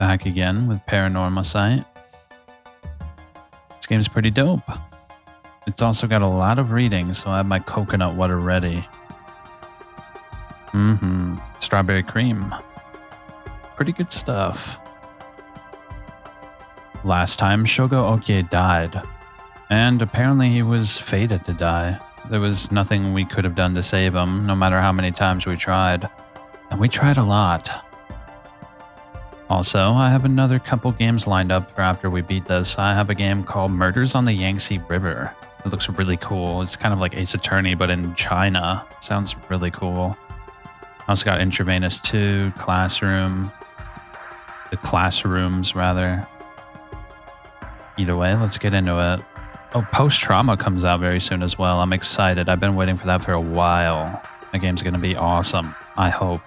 back again with PARANORMASIGHT. This game's pretty dope. It's also got a lot of reading, so I have my coconut water ready. Strawberry cream. Pretty good stuff. Last time, Shogo Okie died, and apparently he was fated to die. There was nothing we could have done to save him, no matter how many times we tried. And we tried a lot. Also, I have another couple games lined up for after we beat this. I have a game called Murders on the Yangtze River. It looks really cool. It's kind of like Ace Attorney, but in China. Sounds really cool. I also got Intravenous 2, Classroom. The Classrooms, rather. Either way, let's get into it. Oh, Post-Trauma comes out very soon as well. I'm excited. I've been waiting for that for a while. The game's going to be awesome. I hope.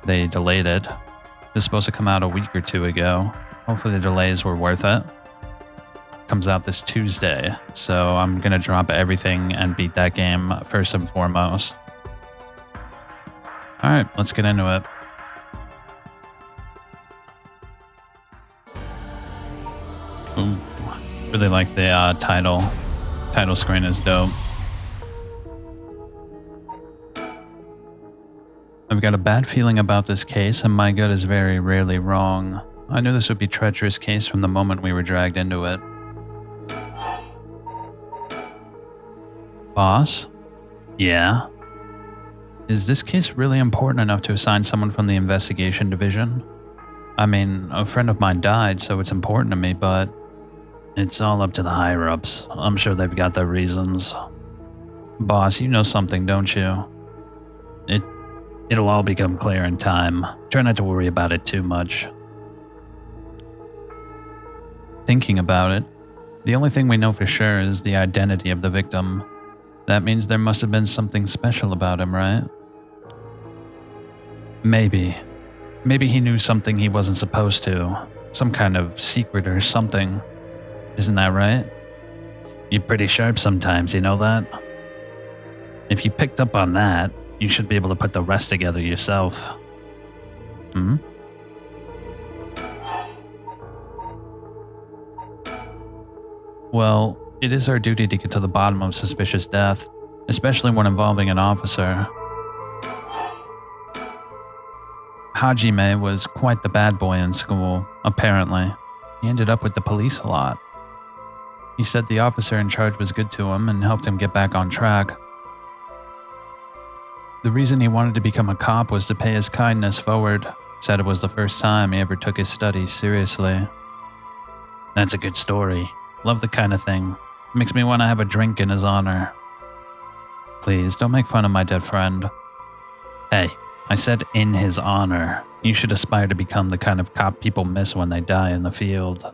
They delayed it. It was supposed to come out a week or two ago. Hopefully the delays were worth it. Comes out this Tuesday, so I'm going to drop everything and beat that game first and foremost. Alright, let's get into it. Ooh, really like the title. Title screen is dope. I've got a bad feeling about this case, and my gut is very rarely wrong. I knew this would be a treacherous case from the moment we were dragged into it. Boss? Yeah? Is this case really important enough to assign someone from the investigation division? I mean, a friend of mine died, so it's important to me, but it's all up to the higher-ups. I'm sure they've got their reasons. Boss, you know something, don't you? It'll all become clear in time. Try not to worry about it too much. Thinking about it, the only thing we know for sure is the identity of the victim. That means there must have been something special about him, right? Maybe. Maybe he knew something he wasn't supposed to. Some kind of secret or something. Isn't that right? You're pretty sharp sometimes, you know that? If you picked up on that, you should be able to put the rest together yourself. Well, it is our duty to get to the bottom of suspicious death, especially when involving an officer. Hajime was quite the bad boy in school, apparently. He ended up with the police a lot. He said the officer in charge was good to him and helped him get back on track. The reason he wanted to become a cop was to pay his kindness forward. Said it was the first time he ever took his studies seriously. That's a good story. Love the kind of thing. Makes me want to have a drink in his honor. Please, don't make fun of my dead friend. Hey, I said in his honor. You should aspire to become the kind of cop people miss when they die in the field.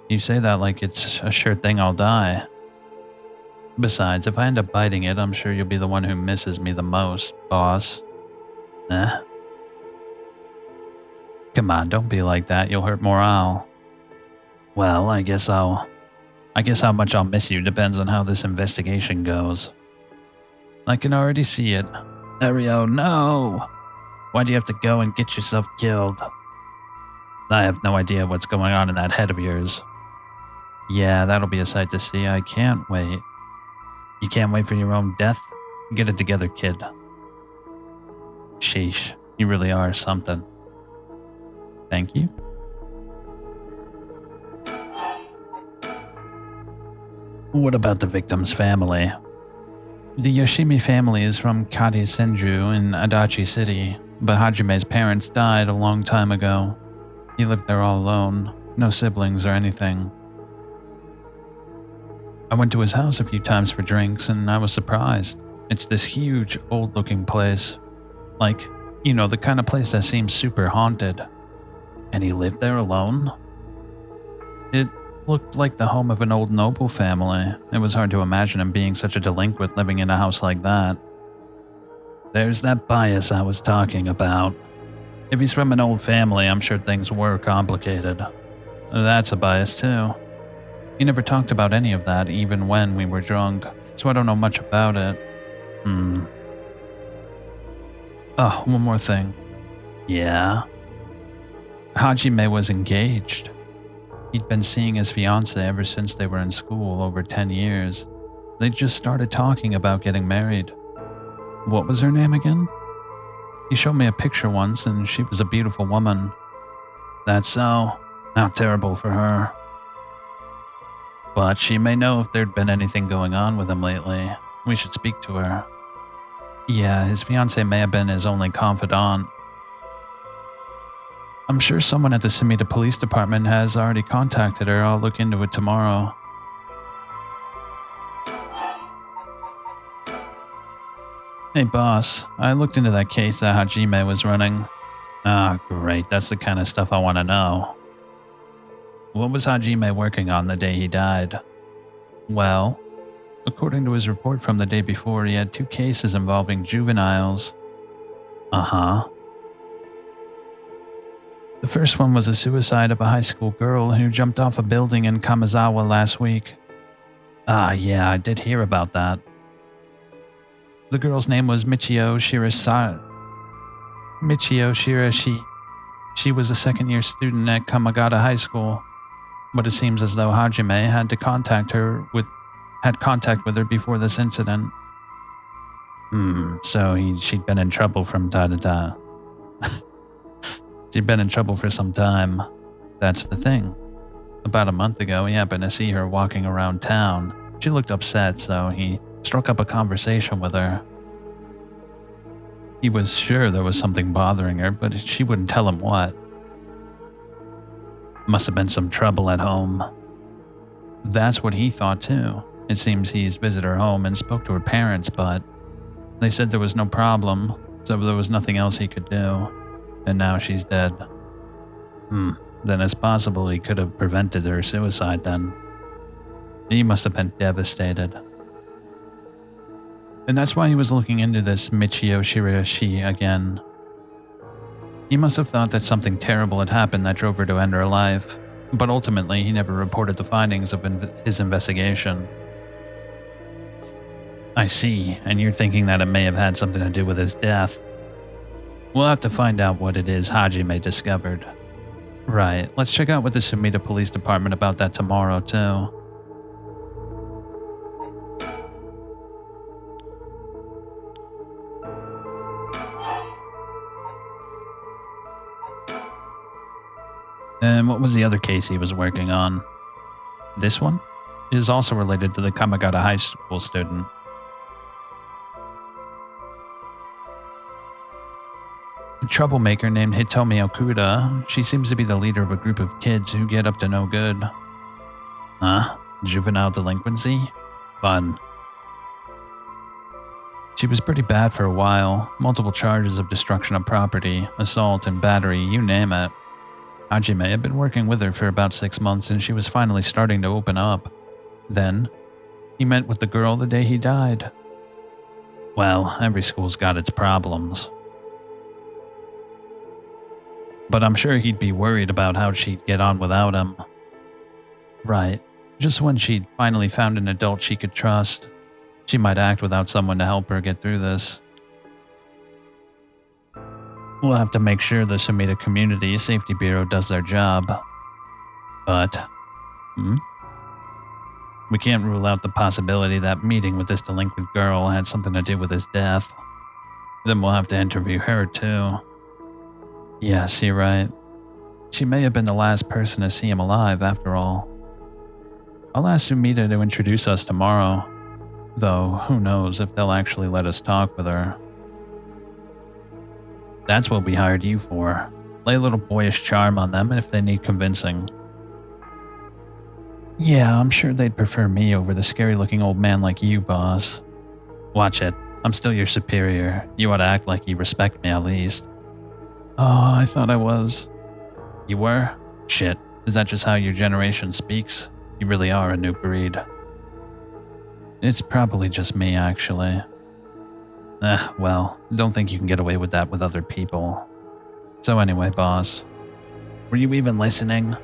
You say that like it's a sure thing I'll die. Besides, if I end up biting it, I'm sure you'll be the one who misses me the most, boss. Eh? Come on, don't be like that. You'll hurt morale. Well, I guess how much I'll miss you depends on how this investigation goes. I can already see it. Ario, no! Why do you have to go and get yourself killed? I have no idea what's going on in that head of yours. Yeah, that'll be a sight to see. I can't wait. You can't wait for your own death? Get it together, kid. Sheesh, you really are something. Thank you. What about the victim's family? The Yoshimi family is from Kari Senju in Adachi City, but Hajime's parents died a long time ago. He lived there all alone, no siblings or anything. I went to his house a few times for drinks, and I was surprised. It's this huge, old-looking place. Like, you know, the kind of place that seems super haunted. And he lived there alone? It looked like the home of an old noble family. It was hard to imagine him being such a delinquent living in a house like that. There's that bias I was talking about. If he's from an old family, I'm sure things were complicated. That's a bias too. He never talked about any of that, even when we were drunk, so I don't know much about it. Oh, one more thing. Yeah? Hajime was engaged. He'd been seeing his fiancée ever since they were in school, over 10 years. They just started talking about getting married. What was her name again? He showed me a picture once, and she was a beautiful woman. That's so. How terrible for her. But she may know if there'd been anything going on with him lately. We should speak to her. Yeah, his fiancée may have been his only confidant. I'm sure someone at the Sumida Police Department has already contacted her. I'll look into it tomorrow. Hey boss, I looked into that case that Hajime was running. Ah, great, that's the kind of stuff I want to know. What was Hajime working on the day he died? Well, according to his report from the day before, he had 2 cases involving juveniles. Uh-huh. The first one was a suicide of a high school girl who jumped off a building in Kamizawa last week. Ah, yeah, I did hear about that. The girl's name was Michio Shirashi. She was a second-year student at Kamagata High School, but it seems as though Hajime had contact with her before this incident. So she'd been in trouble from time to time. She'd been in trouble for some time. That's the thing. About a month ago, he happened to see her walking around town. She looked upset, so he struck up a conversation with her. He was sure there was something bothering her, but she wouldn't tell him what. Must have been some trouble at home. That's what he thought too. It seems he's visited her home and spoke to her parents, but they said there was no problem, so there was nothing else he could do. And now she's dead. Then it's possible he could have prevented her suicide then. He must have been devastated. And that's why he was looking into this Michio Shirashi again. He must have thought that something terrible had happened that drove her to end her life, but ultimately he never reported the findings of his investigation. I see, and you're thinking that it may have had something to do with his death. We'll have to find out what it is Hajime discovered. Right, let's check out with the Sumida Police Department about that tomorrow, too. And what was the other case he was working on? This one is also related to the Kamagata High School student. A troublemaker named Hitomi Okuda. She seems to be the leader of a group of kids who get up to no good. Huh? Juvenile delinquency? Fun. She was pretty bad for a while. Multiple charges of destruction of property, assault, and battery, you name it. Hajime had been working with her for about 6 months and she was finally starting to open up. Then, he met with the girl the day he died. Well, every school's got its problems. But I'm sure he'd be worried about how she'd get on without him. Right. Just when she'd finally found an adult she could trust, she might act without someone to help her get through this. We'll have to make sure the Sumida Community Safety Bureau does their job. But, we can't rule out the possibility that meeting with this delinquent girl had something to do with his death. Then we'll have to interview her too. Yes, you're right. She may have been the last person to see him alive, after all. I'll ask Sumida to introduce us tomorrow, though who knows if they'll actually let us talk with her. That's what we hired you for. Lay a little boyish charm on them if they need convincing. Yeah, I'm sure they'd prefer me over the scary-looking old man like you, boss. Watch it. I'm still your superior. You ought to act like you respect me at least. Oh, I thought I was. You were? Shit. Is that just how your generation speaks? You really are a new breed. It's probably just me, actually. Well, don't think you can get away with that with other people. So anyway, boss. Were you even listening?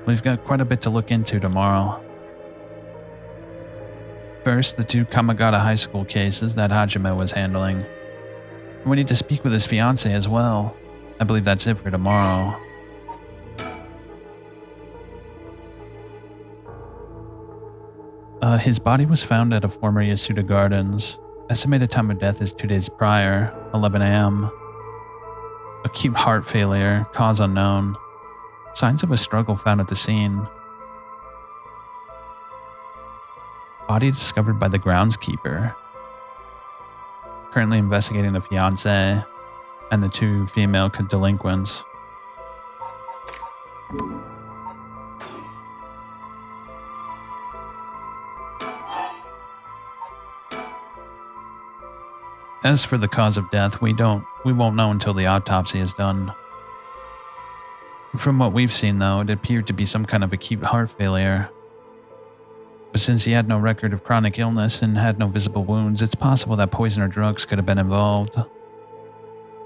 We've got quite a bit to look into tomorrow. First, the 2 Kamagata High School cases that Hajime was handling. We need to speak with his fiancée as well. I believe that's it for tomorrow. His body was found at a former Yasuda Gardens. Estimated time of death is 2 days prior, 11 a.m. Acute heart failure, cause unknown. Signs of a struggle found at the scene. Body discovered by the groundskeeper. Currently investigating the fiancé and the 2 female delinquents. As for the cause of death, we won't know until the autopsy is done. From what we've seen though, it appeared to be some kind of acute heart failure. But since he had no record of chronic illness and had no visible wounds, it's possible that poison or drugs could have been involved.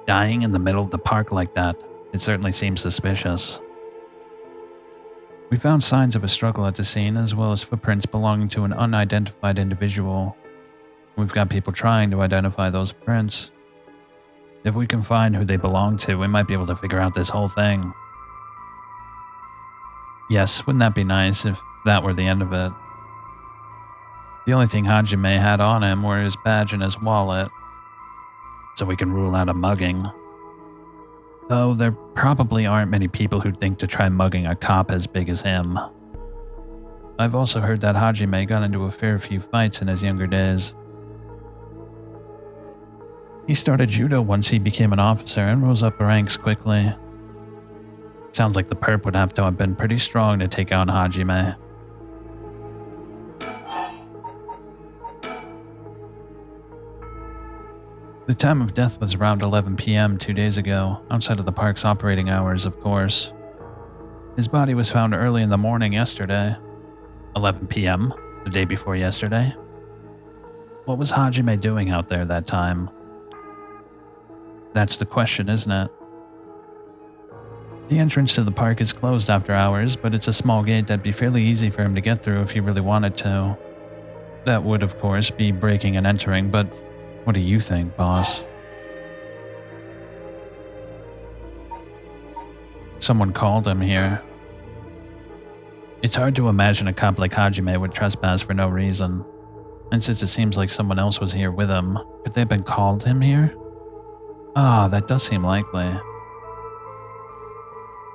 Dying in the middle of the park like that, it certainly seems suspicious. We found signs of a struggle at the scene, as well as footprints belonging to an unidentified individual. We've got people trying to identify those prints. If we can find who they belong to, we might be able to figure out this whole thing. Yes, wouldn't that be nice if that were the end of it? The only thing Hajime had on him were his badge and his wallet, so we can rule out a mugging. Though there probably aren't many people who'd think to try mugging a cop as big as him. I've also heard that Hajime got into a fair few fights in his younger days. He started judo once he became an officer and rose up the ranks quickly. Sounds like the perp would have to have been pretty strong to take on Hajime. The time of death was around 11 p.m. 2 days ago, outside of the park's operating hours, of course. His body was found early in the morning yesterday. 11 p.m., the day before yesterday. What was Hajime doing out there that time? That's the question, isn't it? The entrance to the park is closed after hours, but it's a small gate that'd be fairly easy for him to get through if he really wanted to. That would, of course, be breaking and entering, but what do you think, boss? Someone called him here. It's hard to imagine a cop like Hajime would trespass for no reason. And since it seems like someone else was here with him, could they have been called him here? Ah, that does seem likely.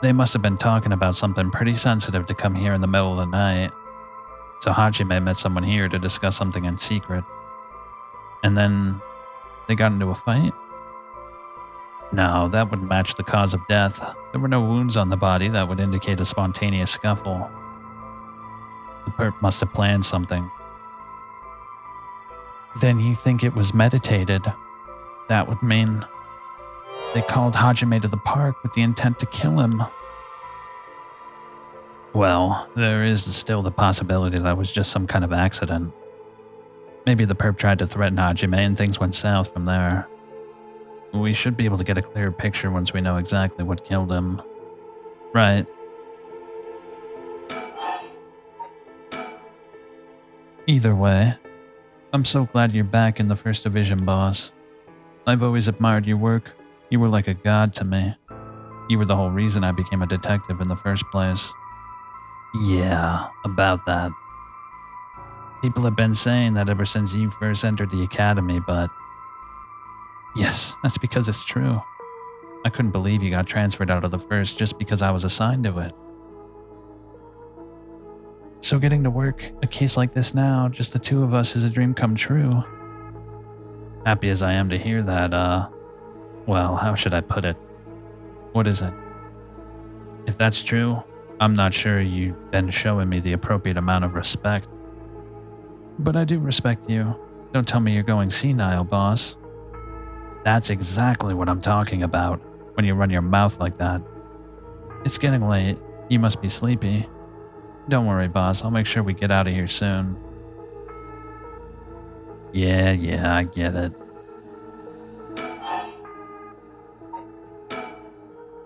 They must have been talking about something pretty sensitive to come here in the middle of the night. So Hajime met someone here to discuss something in secret. And then they got into a fight? No, that wouldn't match the cause of death. There were no wounds on the body that would indicate a spontaneous scuffle. The perp must have planned something. Then you think it was meditated? That would mean they called Hajime to the park with the intent to kill him. Well, there is still the possibility that it was just some kind of accident. Maybe the perp tried to threaten Hajime and things went south from there. We should be able to get a clearer picture once we know exactly what killed him. Right. Either way, I'm so glad you're back in the First Division, boss. I've always admired your work. You were like a god to me. You were the whole reason I became a detective in the first place. Yeah, about that. People have been saying that ever since you first entered the academy, but... Yes, that's because it's true. I couldn't believe you got transferred out of the first just because I was assigned to it. So getting to work a case like this now, just the two of us, is a dream come true. Happy as I am to hear that, well, how should I put it? What is it? If that's true, I'm not sure you've been showing me the appropriate amount of respect. But I do respect you. Don't tell me you're going senile, boss. That's exactly what I'm talking about, when you run your mouth like that. It's getting late. You must be sleepy. Don't worry, boss. I'll make sure we get out of here soon. Yeah, I get it.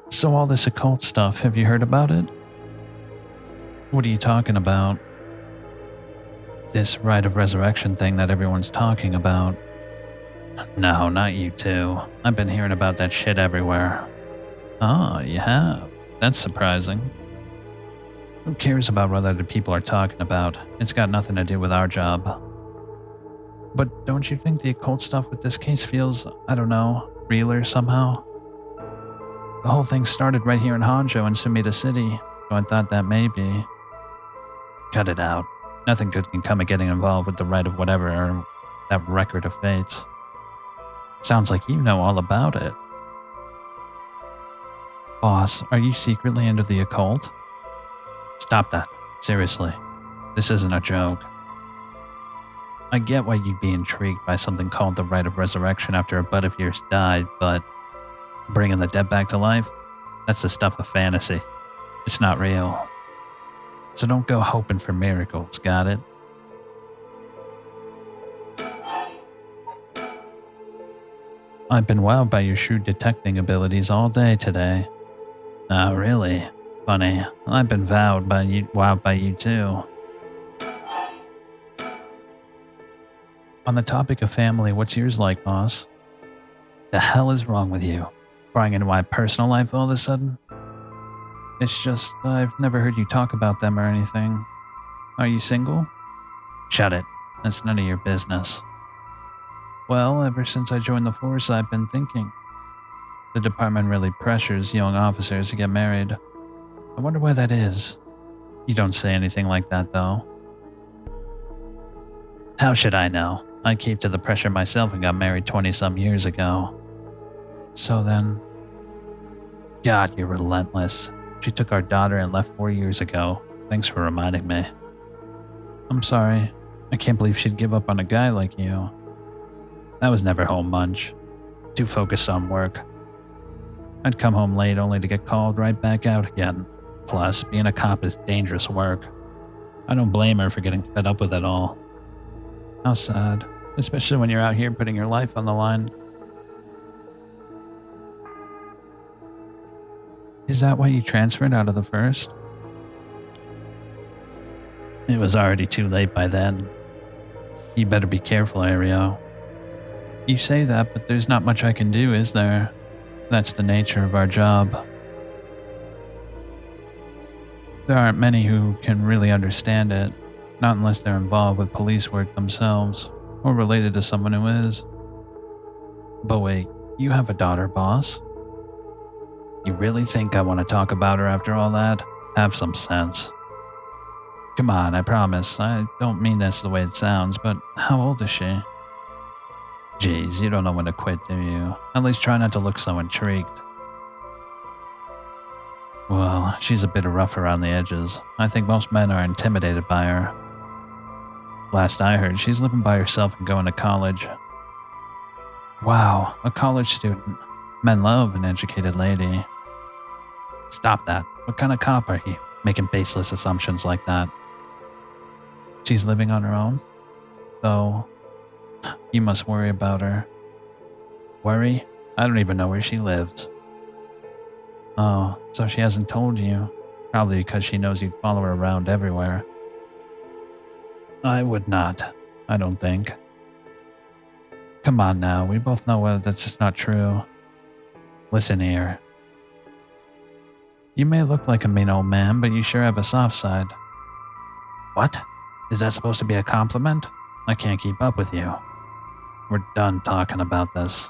So all this occult stuff, have you heard about it? What are you talking about? This rite of resurrection thing that everyone's talking about. No, not you two. I've been hearing about that shit everywhere. Oh, you have? That's surprising. Who cares about what other people are talking about? It's got nothing to do with our job. But don't you think the occult stuff with this case feels, I don't know, realer somehow? The whole thing started right here in Hanzhou in Sumida City, so I thought that maybe. Cut it out. Nothing good can come of getting involved with the right of whatever or that record of fates. Sounds like you know all about it. Boss, are you secretly into the occult? Stop that. Seriously. This isn't a joke. I get why you'd be intrigued by something called the rite of resurrection after a bud of yours died, but bringing the dead back to life? That's the stuff of fantasy. It's not real. So don't go hoping for miracles, got it? I've been wowed by your shrewd detecting abilities all day today. Ah, really? Funny. I've been wowed by you too. On the topic of family, what's yours like, boss? The hell is wrong with you? Prying into my personal life all of a sudden? It's just, I've never heard you talk about them or anything. Are you single? Shut it. That's none of your business. Well, ever since I joined the force, I've been thinking. The department really pressures young officers to get married. I wonder why that is. You don't say anything like that, though. How should I know? I keep to the pressure myself and got married 20-some years ago. So then... God, you're relentless. She took our daughter and left 4 years ago. Thanks for reminding me. I'm sorry. I can't believe she'd give up on a guy like you. I was never home much. Too focused on work. I'd come home late only to get called right back out again. Plus, being a cop is dangerous work. I don't blame her for getting fed up with it all. How sad. Especially when you're out here putting your life on the line. Is that why you transferred out of the first? It was already too late by then. You better be careful, Ario. You say that, but there's not much I can do, is there? That's the nature of our job. There aren't many who can really understand it, not unless they're involved with police work themselves, or related to someone who is. But wait, you have a daughter, boss? You really think I want to talk about her after all that? Have some sense. Come on, I promise. I don't mean this the way it sounds, but how old is she? Jeez, you don't know when to quit, do you? At least try not to look so intrigued. Well, she's a bit rough around the edges. I think most men are intimidated by her. Last I heard, she's living by herself and going to college. Wow, a college student. Men love an educated lady. Stop that. What kind of cop are you, making baseless assumptions like that? She's living on her own? Though, you must worry about her. Worry? I don't even know where she lives. Oh, so she hasn't told you. Probably because she knows you'd follow her around everywhere. I would not, I don't think. Come on now, we both know that's just not true. Listen here. You may look like a mean old man, but you sure have a soft side. What? Is that supposed to be a compliment? I can't keep up with you. We're done talking about this.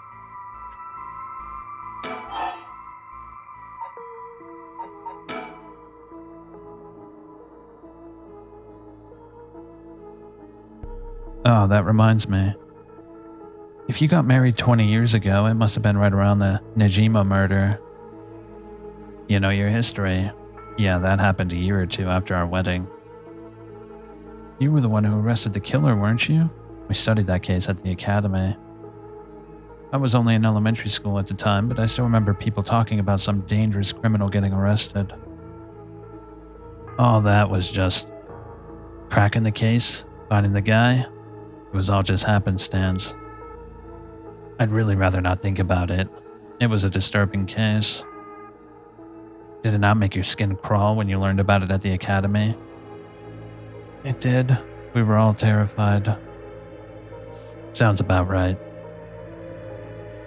Oh, that reminds me. If you got married 20 years ago, it must have been right around the Najima murder. You know your history. Yeah, that happened a year or two after our wedding. You were the one who arrested the killer, weren't you? We studied that case at the academy. I was only in elementary school at the time, but I still remember people talking about some dangerous criminal getting arrested. All that was just cracking the case, finding the guy. It was all just happenstance. I'd really rather not think about it. It was a disturbing case. Did it not make your skin crawl when you learned about it at the academy? It did. We were all terrified. Sounds about right.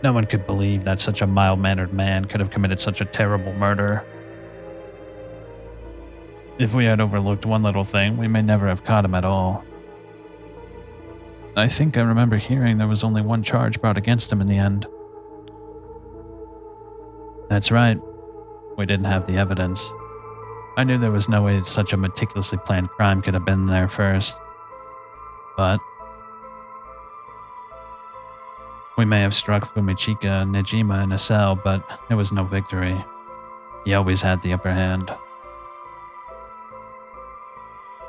No one could believe that such a mild-mannered man could have committed such a terrible murder. If we had overlooked one little thing, we may never have caught him at all. I think I remember hearing there was only one charge brought against him in the end. That's right. We didn't have the evidence. I knew there was no way such a meticulously planned crime could have been there first. But we may have struck Fumichika Nejima in a cell, but there was no victory. He always had the upper hand.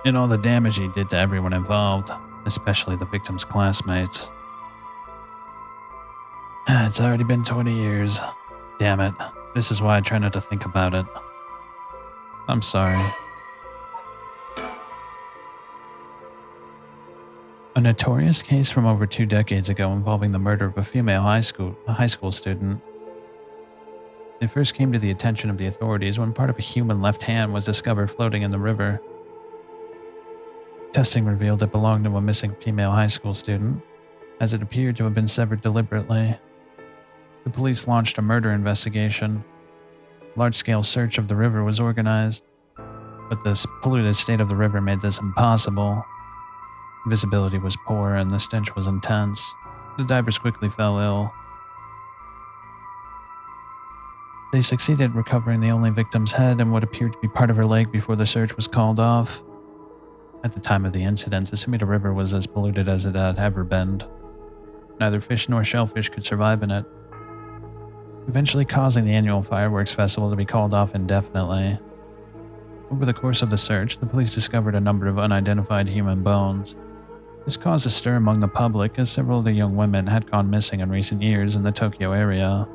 And all the damage he did to everyone involved, especially the victim's classmates. It's already been 20 years. Damn it. This is why I try not to think about it. I'm sorry. A notorious case from over 2 decades ago involving the murder of a female high school student. It first came to the attention of the authorities when part of a human left hand was discovered floating in the river. Testing revealed it belonged to a missing female high school student, as it appeared to have been severed deliberately. The police launched a murder investigation. A large-scale search of the river was organized, but the polluted state of the river made this impossible. Visibility was poor and the stench was intense. The divers quickly fell ill. They succeeded recovering the only victim's head and what appeared to be part of her leg before the search was called off. At the time of the incident, the Sumida River was as polluted as it had ever been. Neither fish nor shellfish could survive in it, eventually causing the annual fireworks festival to be called off indefinitely. Over the course of the search, the police discovered a number of unidentified human bones. This caused a stir among the public as several of the young women had gone missing in recent years in the Tokyo area.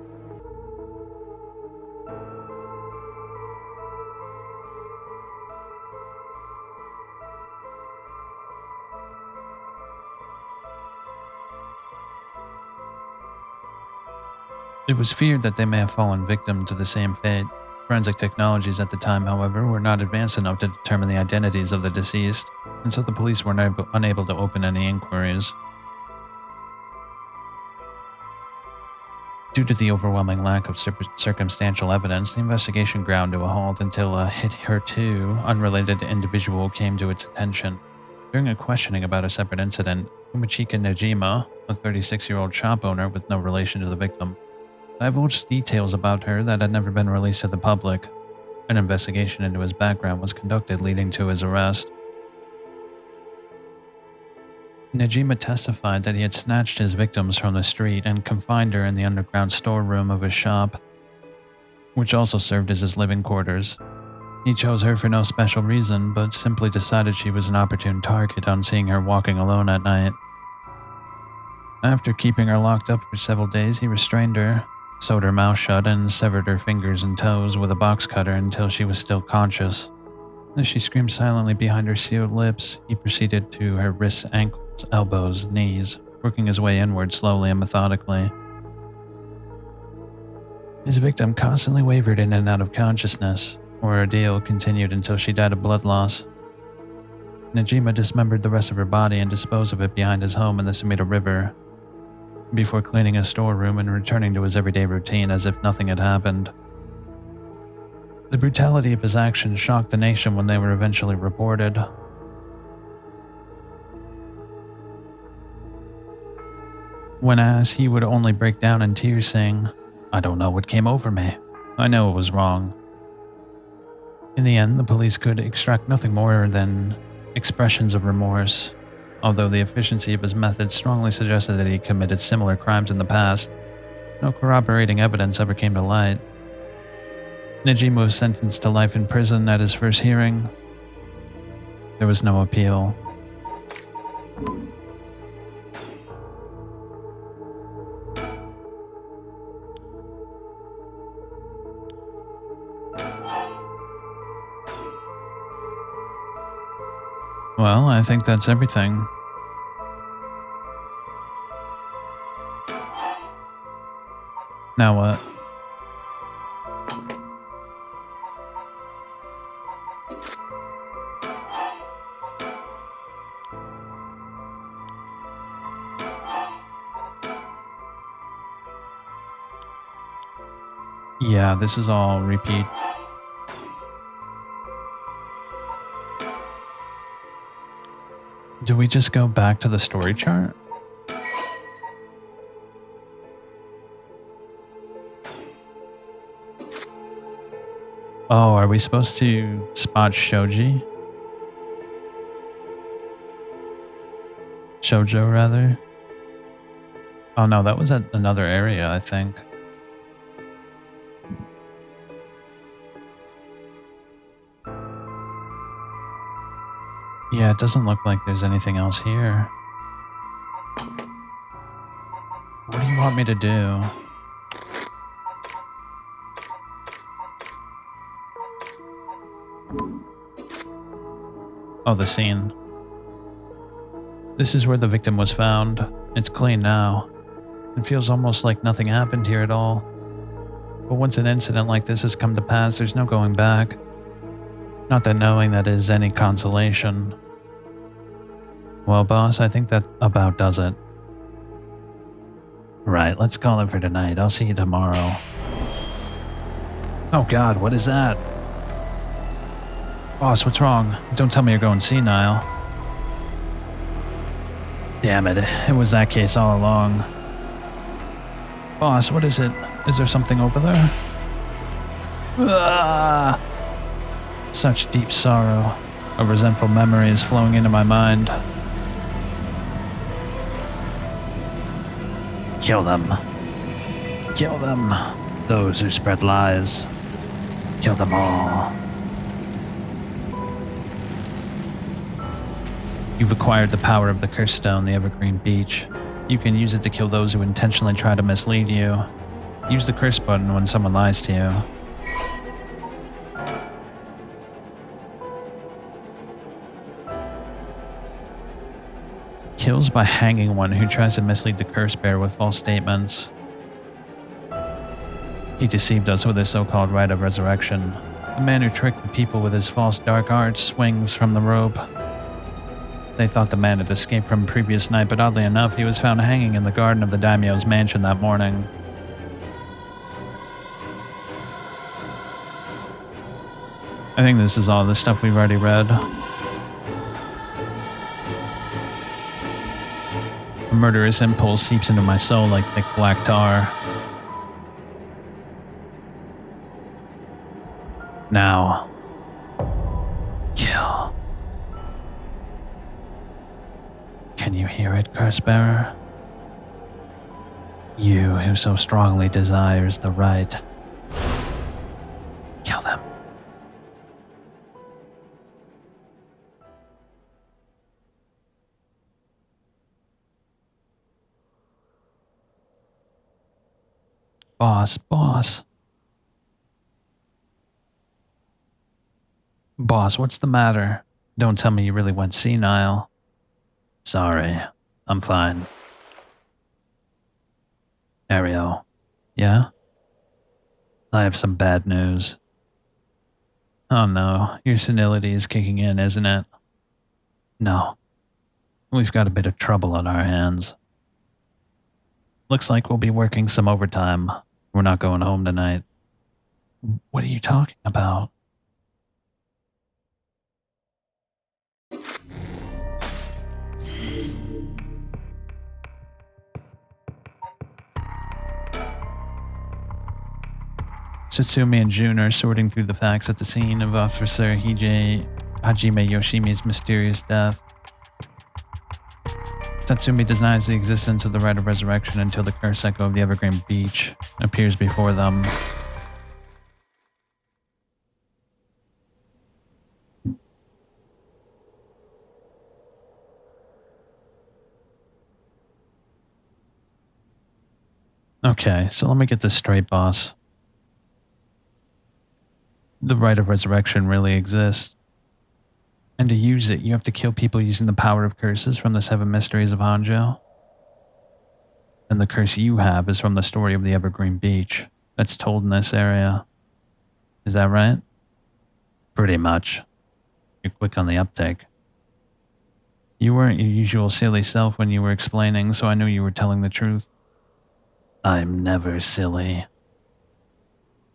It was feared that they may have fallen victim to the same fate. Forensic technologies at the time, however, were not advanced enough to determine the identities of the deceased, and so the police were unable to open any inquiries. Due to the overwhelming lack of circumstantial evidence, the investigation ground to a halt until a hitherto unrelated individual came to its attention. During a questioning about a separate incident, Fumichika Nejima, a 36-year-old shop owner with no relation to the victim, divulged details about her that had never been released to the public. An investigation into his background was conducted, leading to his arrest. Nejima testified that he had snatched his victims from the street and confined her in the underground storeroom of his shop, which also served as his living quarters. He chose her for no special reason, but simply decided she was an opportune target on seeing her walking alone at night. After keeping her locked up for several days, he restrained her, sewed her mouth shut, and severed her fingers and toes with a box cutter until she was still conscious. As she screamed silently behind her sealed lips, he proceeded to her wrists, ankles, elbows, knees, working his way inward slowly and methodically. His victim constantly wavered in and out of consciousness. Her ordeal continued until she died of blood loss. Nejima dismembered the rest of her body and disposed of it behind his home in the Sumida River, before cleaning his storeroom and returning to his everyday routine as if nothing had happened. The brutality of his actions shocked the nation when they were eventually reported. When asked, he would only break down in tears, saying, "I don't know what came over me. I know it was wrong." In the end, the police could extract nothing more than expressions of remorse. Although the efficiency of his methods strongly suggested that he committed similar crimes in the past, no corroborating evidence ever came to light. Nejima was sentenced to life in prison at his first hearing. There was no appeal. Well, I think that's everything. Now what? Yeah, this is all repeat. Do we just go back to the story chart? Oh, are we supposed to spot Shoji? Shoujo, rather? Oh no, that was at another area, I think. Yeah, it doesn't look like there's anything else here. What do you want me to do? Oh, the scene. This is where the victim was found. It's clean now. It feels almost like nothing happened here at all. But once an incident like this has come to pass, there's no going back. Not that knowing that is any consolation. Well, boss, I think that about does it. Right, let's call it for tonight. I'll see you tomorrow. Oh god, what is that? Boss, what's wrong? Don't tell me you're going senile. Damn it, it was that case all along. Boss, what is it? Is there something over there? Ah! Such deep sorrow. A resentful memory is flowing into my mind. Kill them. Kill them. Those who spread lies. Kill them all. You've acquired the power of the Curse Stone, the Evergreen Beach. You can use it to kill those who intentionally try to mislead you. Use the curse button when someone lies to you. Kills by hanging one who tries to mislead the curse bearer with false statements. He deceived us with his so-called rite of resurrection. The man who tricked the people with his false dark arts swings from the rope. They thought the man had escaped from a previous night, but oddly enough, he was found hanging in the garden of the daimyo's mansion that morning. I think this is all the stuff we've already read. A murderous impulse seeps into my soul like thick black tar. Now, kill. Can you hear it, Cursebearer? You who so strongly desires the right. Kill them. Boss. Boss, what's the matter? Don't tell me you really went senile. Sorry, I'm fine. Ariel, yeah? I have some bad news. Oh no, your senility is kicking in, isn't it? No. We've got a bit of trouble on our hands. Looks like we'll be working some overtime. We're not going home tonight. What are you talking about? Tsutsumi and Jun are sorting through the facts at the scene of Officer Hajime Yoshimi's mysterious death. Tsutsumi denies the existence of the rite of resurrection until the curse echo of the Evergreen Beach appears before them. Okay, so let me get this straight, boss. The rite of resurrection really exists. And to use it, you have to kill people using the power of curses from the 7 mysteries of Hanjo. And the curse you have is from the story of the Evergreen Beach that's told in this area. Is that right? Pretty much. You're quick on the uptake. You weren't your usual silly self when you were explaining, so I knew you were telling the truth. I'm never silly.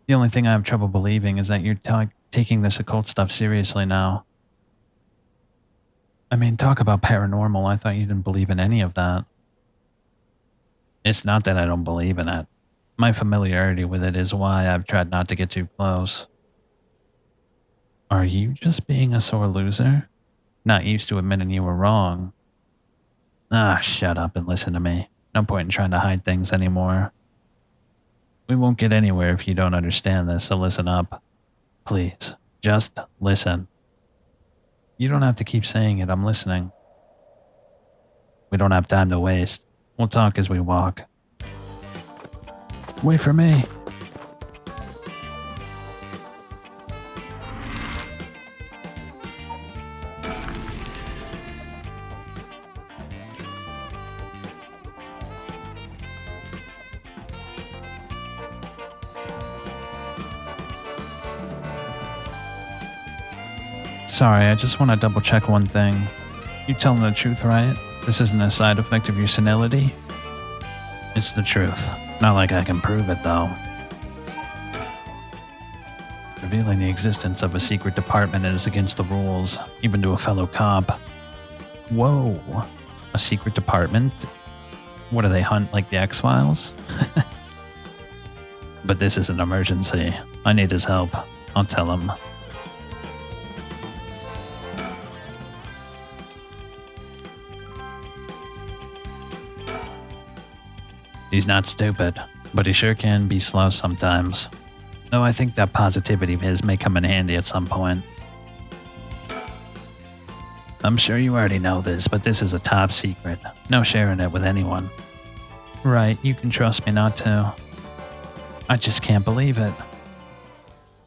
The only thing I have trouble believing is that you're taking this occult stuff seriously now. I mean, talk about paranormal. I thought you didn't believe in any of that. It's not that I don't believe in it. My familiarity with it is why I've tried not to get too close. Are you just being a sore loser? Not used to admitting you were wrong? Ah, shut up and listen to me. No point in trying to hide things anymore. We won't get anywhere if you don't understand this, so listen up. Please, just listen. You don't have to keep saying it, I'm listening. We don't have time to waste. We'll talk as we walk. Wait for me. Sorry, I just want to double check one thing. You telling the truth, right? This isn't a side effect of your senility? It's the truth. Not like I can prove it, though. Revealing the existence of a secret department is against the rules, even to a fellow cop. Whoa. A secret department? What do they hunt, like the X-Files? But this is an emergency. I need his help. I'll tell him. He's not stupid, but he sure can be slow sometimes. Though I think that positivity of his may come in handy at some point. I'm sure you already know this, but this is a top secret. No sharing it with anyone. Right, you can trust me not to. I just can't believe it.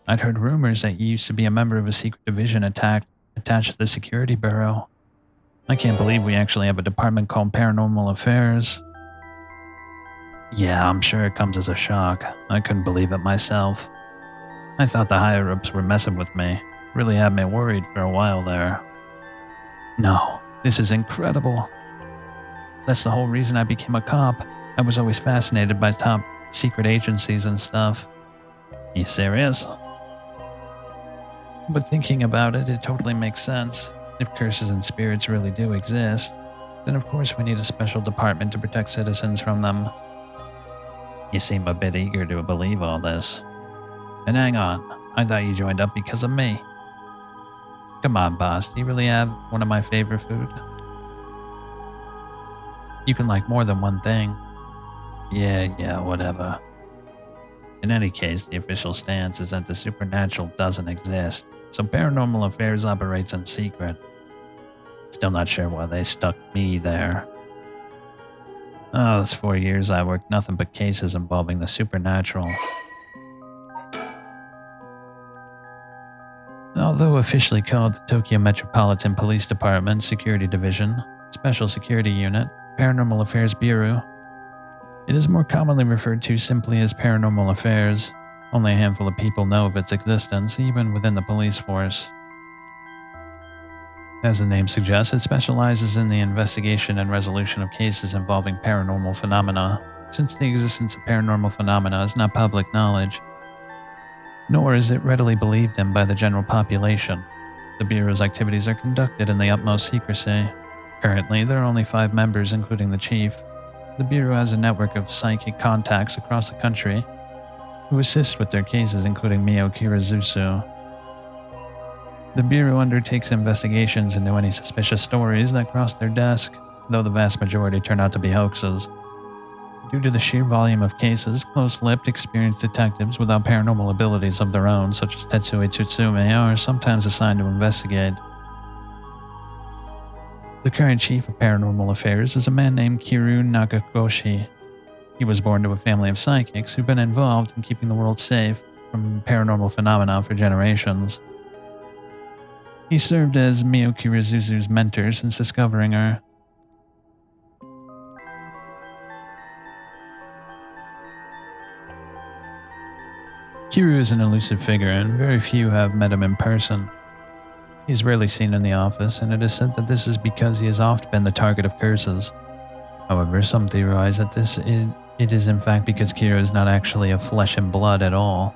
I'd heard rumors that you used to be a member of a secret division attached to the Security Bureau. I can't believe we actually have a department called Paranormal Affairs. Yeah, I'm sure it comes as a shock. I couldn't believe it myself. I thought the higher-ups were messing with me. Really had me worried for a while there. No, this is incredible. That's the whole reason I became a cop. I was always fascinated by top secret agencies and stuff. You serious? But thinking about it, it totally makes sense. If curses and spirits really do exist, then of course we need a special department to protect citizens from them. You seem a bit eager to believe all this. And hang on, I thought you joined up because of me. Come on, boss, do you really have one of my favorite food? You can like more than one thing. Yeah, whatever. In any case, the official stance is that the supernatural doesn't exist, so Paranormal Affairs operates in secret. Still not sure why they stuck me there. Oh, those 4 years I worked nothing but cases involving the supernatural. Although officially called the Tokyo Metropolitan Police Department Security Division, Special Security Unit, Paranormal Affairs Bureau, it is more commonly referred to simply as Paranormal Affairs. Only a handful of people know of its existence, even within the police force. As the name suggests, it specializes in the investigation and resolution of cases involving paranormal phenomena, since the existence of paranormal phenomena is not public knowledge, nor is it readily believed in by the general population. The Bureau's activities are conducted in the utmost secrecy. Currently, there are only 5 members, including the chief. The Bureau has a network of psychic contacts across the country who assist with their cases, including Mio Kirizusu. The Bureau undertakes investigations into any suspicious stories that cross their desk, though the vast majority turn out to be hoaxes. Due to the sheer volume of cases, close-lipped, experienced detectives without paranormal abilities of their own, such as Tetsuya Tsutsumi, are sometimes assigned to investigate. The current chief of Paranormal Affairs is a man named Kiru Nakagoshi. He was born to a family of psychics who've been involved in keeping the world safe from paranormal phenomena for generations. He served as Mio Kirizuzu's mentor since discovering her. Kiru is an elusive figure, and very few have met him in person. He is rarely seen in the office, and it is said that this is because he has often been the target of curses. However, some theorize that it is in fact because Kiru is not actually of flesh and blood at all.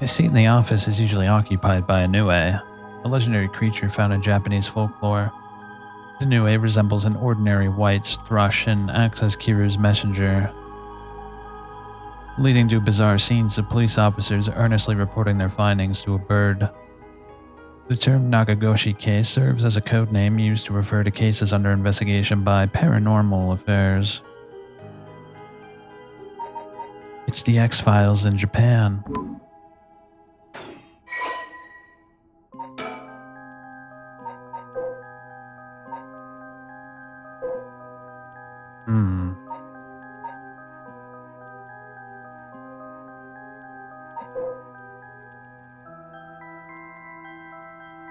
His seat in the office is usually occupied by Inoue, a legendary creature found in Japanese folklore. Zenue resembles an ordinary white thrush and acts as Kiru's messenger, leading to bizarre scenes of police officers earnestly reporting their findings to a bird. The term Nakagoshi case serves as a code name used to refer to cases under investigation by Paranormal Affairs. It's the X-Files in Japan.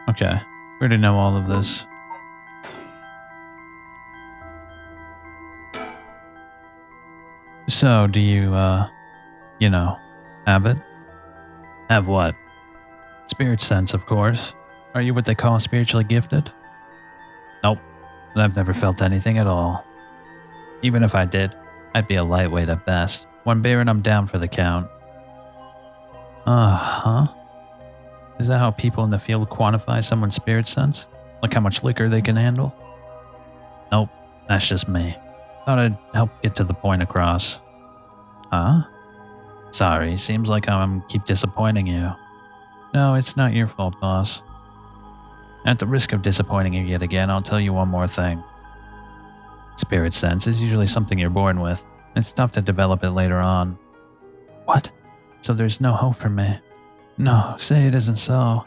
Okay, we already know all of this. So, do you, have it? Have what? Spirit sense, of course. Are you what they call spiritually gifted? Nope. I've never felt anything at all. Even if I did, I'd be a lightweight at best. One beer and I'm down for the count. Uh-huh. Is that how people in the field quantify someone's spirit sense? Like how much liquor they can handle? Nope, that's just me. Thought I'd help get to the point across. Huh? Sorry, seems like I keep disappointing you. No, it's not your fault, boss. At the risk of disappointing you yet again, I'll tell you one more thing. Spirit sense is usually something you're born with. It's tough to develop it later on. What? So there's no hope for me? No, say it isn't so.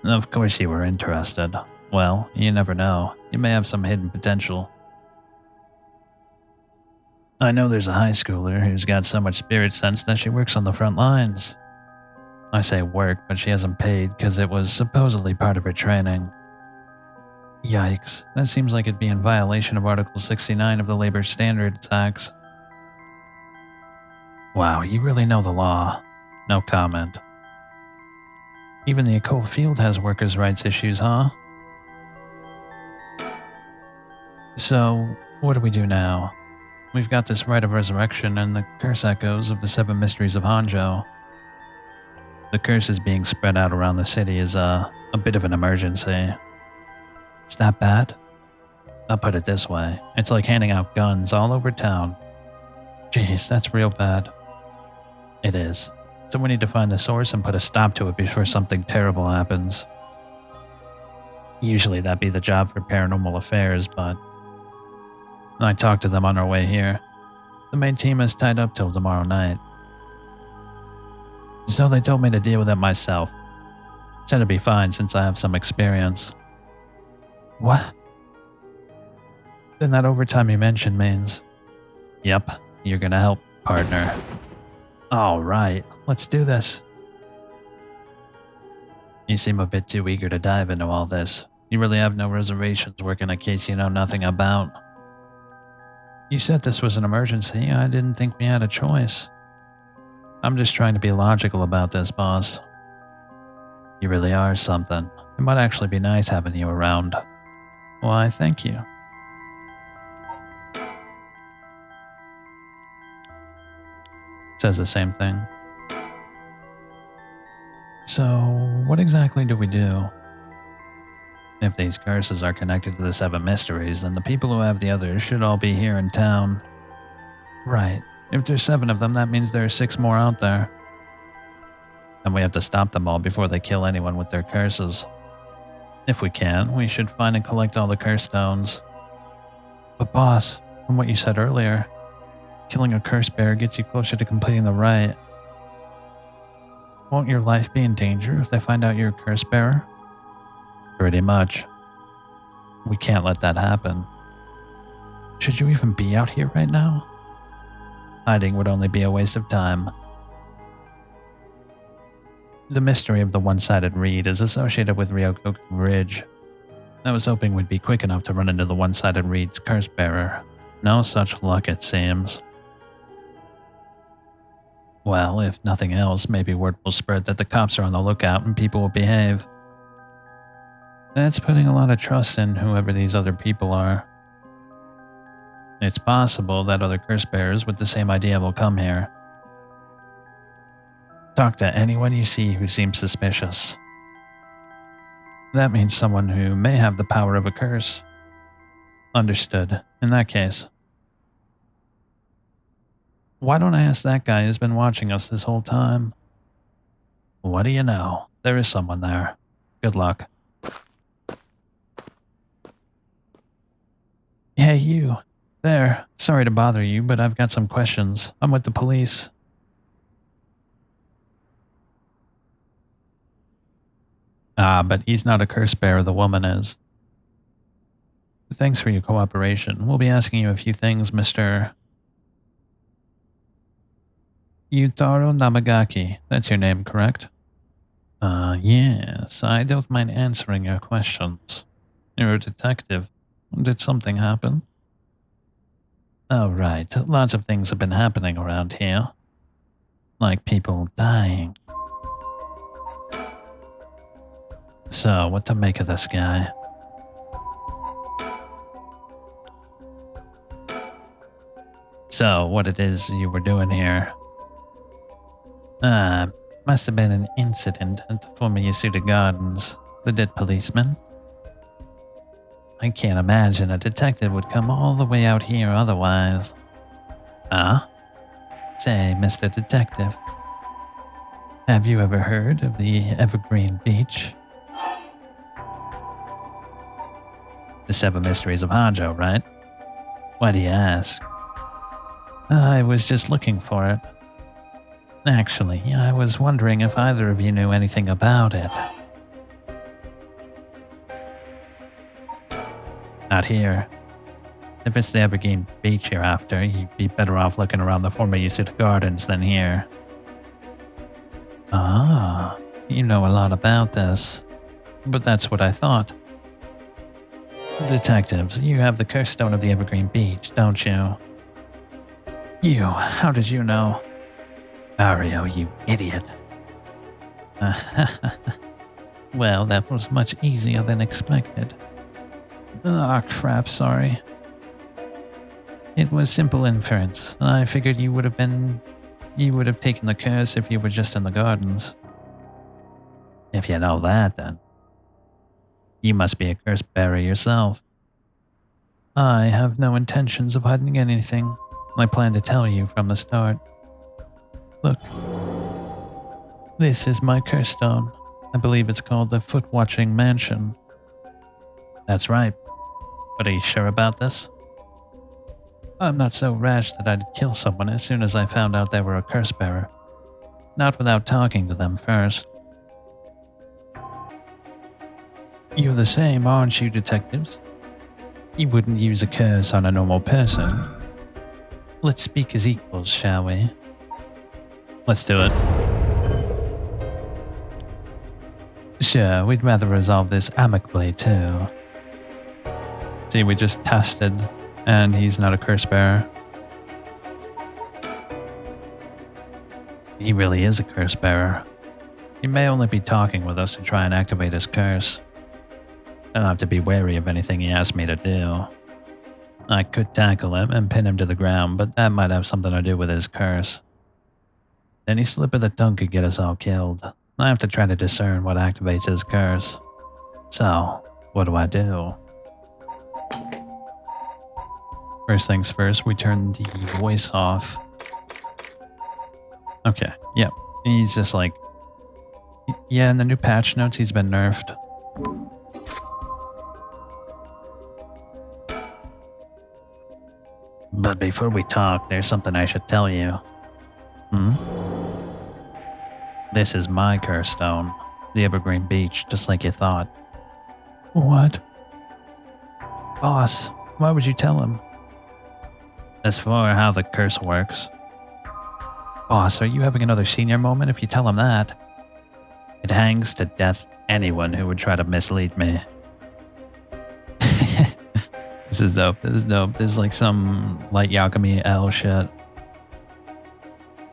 Of course you were interested. Well, you never know. You may have some hidden potential. I know there's a high schooler who's got so much spirit sense that she works on the front lines. I say work, but she hasn't paid because it was supposedly part of her training. Yikes, that seems like it'd be in violation of Article 69 of the Labor Standards Act. Wow, you really know the law. No comment. Even the occult field has workers' rights issues, huh? So, what do we do now? We've got this rite of resurrection and the curse echoes of the 7 mysteries of Hanzhou. The curses being spread out around the city is a bit of an emergency. It's that bad? I'll put it this way. It's like handing out guns all over town. Jeez, that's real bad. It is. So we need to find the source and put a stop to it before something terrible happens. Usually that'd be the job for Paranormal Affairs, but I talked to them on our way here. The main team is tied up till tomorrow night. So they told me to deal with it myself. Said it'd be fine since I have some experience. What? Then that overtime you mentioned means... Yep, you're gonna help, partner. Alright, let's do this. You seem a bit too eager to dive into all this. You really have no reservations working a case you know nothing about. You said this was an emergency. I didn't think we had a choice. I'm just trying to be logical about this, boss. You really are something. It might actually be nice having you around. Why, thank you. Says the same thing. So, what exactly do we do? If these curses are connected to the 7 mysteries, then the people who have the others should all be here in town. Right. If there's 7 of them, that means there are 6 more out there. And we have to stop them all before they kill anyone with their curses. If we can, we should find and collect all the curse stones. But boss, from what you said earlier, killing a curse bearer gets you closer to completing the rite. Won't your life be in danger if they find out you're a curse bearer? Pretty much. We can't let that happen. Should you even be out here right now? Hiding would only be a waste of time. The mystery of the one-sided reed is associated with Ryogoku Ridge. I was hoping we'd be quick enough to run into the one-sided reed's curse bearer. No such luck, it seems. Well, if nothing else, maybe word will spread that the cops are on the lookout and people will behave. That's putting a lot of trust in whoever these other people are. It's possible that other curse bearers with the same idea will come here. Talk to anyone you see who seems suspicious. That means someone who may have the power of a curse. Understood. In that case, why don't I ask that guy who's been watching us this whole time? What do you know? There is someone there. Good luck. Hey, you. There. Sorry to bother you, but I've got some questions. I'm with the police. Ah, but he's not a curse bearer, the woman is. Thanks for your cooperation. We'll be asking you a few things, Mr. Yutaro Namagaki. That's your name, correct? Yes. I don't mind answering your questions. You're a detective. Did something happen? Oh, right. Lots of things have been happening around here. Like people dying. So, what to make of this guy? So, what it is you were doing here? Must have been an incident at the former Yasuda Gardens. The dead policeman? I can't imagine a detective would come all the way out here otherwise. Huh? Say, Mr. Detective, have you ever heard of the Evergreen Beach? The Seven Mysteries of Hanjo, right? Why do you ask? I was just looking for it. Actually, I was wondering if either of you knew anything about it. Not here. If it's the Evergreen Beach you're after, you'd be better off looking around the former Yasuda Gardens than here. Ah, you know a lot about this. But that's what I thought. Detectives, you have the curse stone of the Evergreen Beach, don't you? You, how did you know? Mario, you idiot. Well, that was much easier than expected. Ah, crap, sorry. It was simple inference. I figured you would have taken the curse if you were just in the gardens. If you know that, then. You must be a curse bearer yourself. I have no intentions of hiding anything. I plan to tell you from the start. Look. This is my curse stone. I believe it's called the Foot-Watching Mansion. That's right. But are you sure about this? I'm not so rash that I'd kill someone as soon as I found out they were a curse bearer. Not without talking to them first. You're the same, aren't you, detectives? You wouldn't use a curse on a normal person. Let's speak as equals, shall we? Let's do it. Sure, we'd rather resolve this amicably, too. See, we just tested, and he's not a curse bearer. He really is a curse bearer. He may only be talking with us to try and activate his curse. I'll have to be wary of anything he asks me to do. I could tackle him and pin him to the ground, but that might have something to do with his curse. Any slip of the tongue could get us all killed. I have to try to discern what activates his curse. So, what do I do? First things first, we turn the voice off. Okay, yep. He's just like... Yeah, in the new patch notes, he's been nerfed. But before we talk, there's something I should tell you. This is my curse stone, the Evergreen Beach, just like you thought. What? Boss, why would you tell him? As for how the curse works. Boss, are you having another senior moment if you tell him that? It hangs to death anyone who would try to mislead me. This is dope. This is dope. This is like some light Yakami L shit.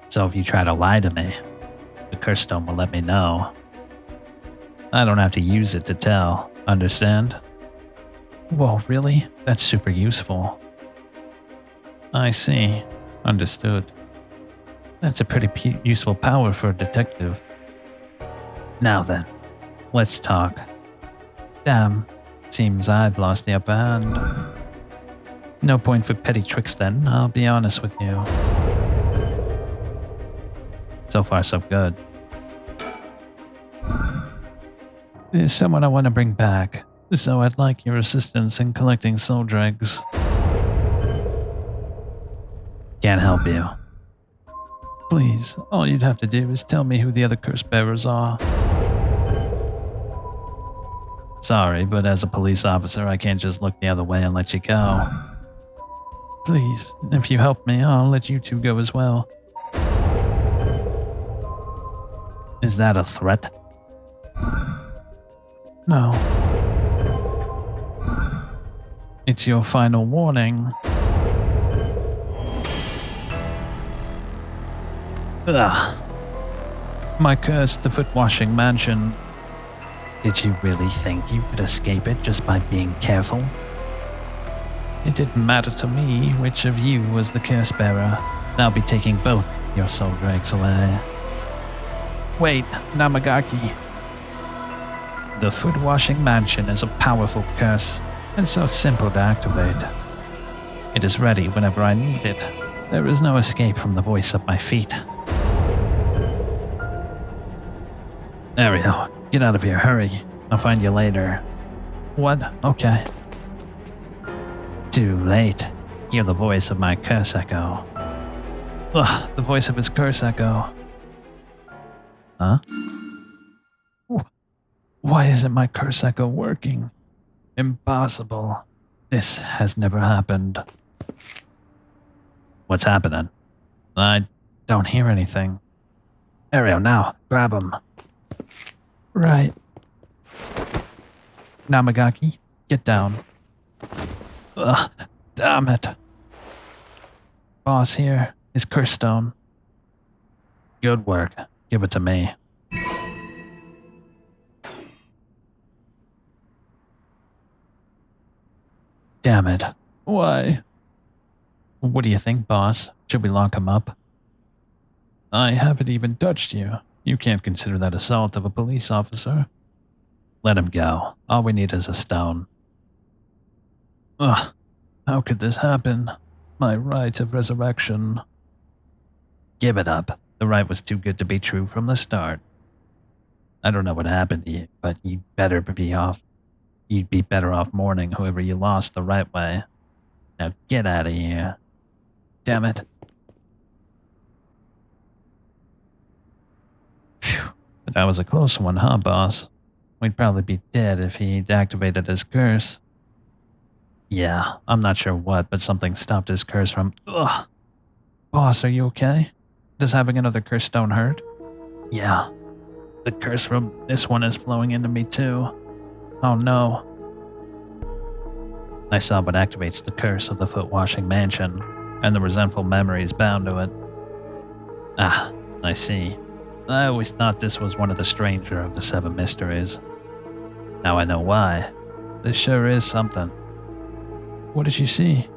So if you try to lie to me, the curse stone will let me know. I don't have to use it to tell, understand? Whoa, really? That's super useful. I see. Understood. That's a pretty useful power for a detective. Now then, let's talk. Damn, seems I've lost the upper hand. No point for petty tricks then, I'll be honest with you. So far, so good. There's someone I want to bring back, so I'd like your assistance in collecting soul dregs. Can't help you. Please, all you'd have to do is tell me who the other curse bearers are. Sorry, but as a police officer, I can't just look the other way and let you go. Please, if you help me, I'll let you two go as well. Is that a threat? No. It's your final warning. Ugh. My curse, the foot-washing mansion. Did you really think you could escape it just by being careful? It didn't matter to me which of you was the curse bearer. I'll be taking both your soul dregs away. Wait, Namagaki. The foot-washing mansion is a powerful curse, and so simple to activate. It is ready whenever I need it. There is no escape from the voice of my feet. Ariel, get out of here, hurry. I'll find you later. What? Okay. Too late. Hear the voice of my curse echo. Ugh, the voice of his curse echo. Huh? Why isn't my curse echo working? Impossible. This has never happened. What's happening? I don't hear anything. Ariel, now, grab him. Right. Namagaki, get down. Ugh, damn it. Boss here is curse stone. Good work. Give it to me. Damn it. Why? What do you think, boss? Should we lock him up? I haven't even touched you. You can't consider that assault of a police officer. Let him go. All we need is a stone. Ugh. How could this happen? My right of resurrection. Give it up. The right was too good to be true from the start. I don't know what happened to you, but you'd be better off mourning whoever you lost the right way. Now get out of here. Damn it. Phew. But that was a close one, huh, boss? We'd probably be dead if he'd activated his curse. Yeah, I'm not sure what, but something stopped his curse from... Ugh. Boss, are you okay? Does having another curse stone hurt? Yeah. The curse from this one is flowing into me too. Oh no. I saw what activates the curse of the foot-washing mansion, and the resentful memories bound to it. Ah, I see. I always thought this was one of the stranger of the 7 mysteries. Now I know why. This sure is something. What did you see?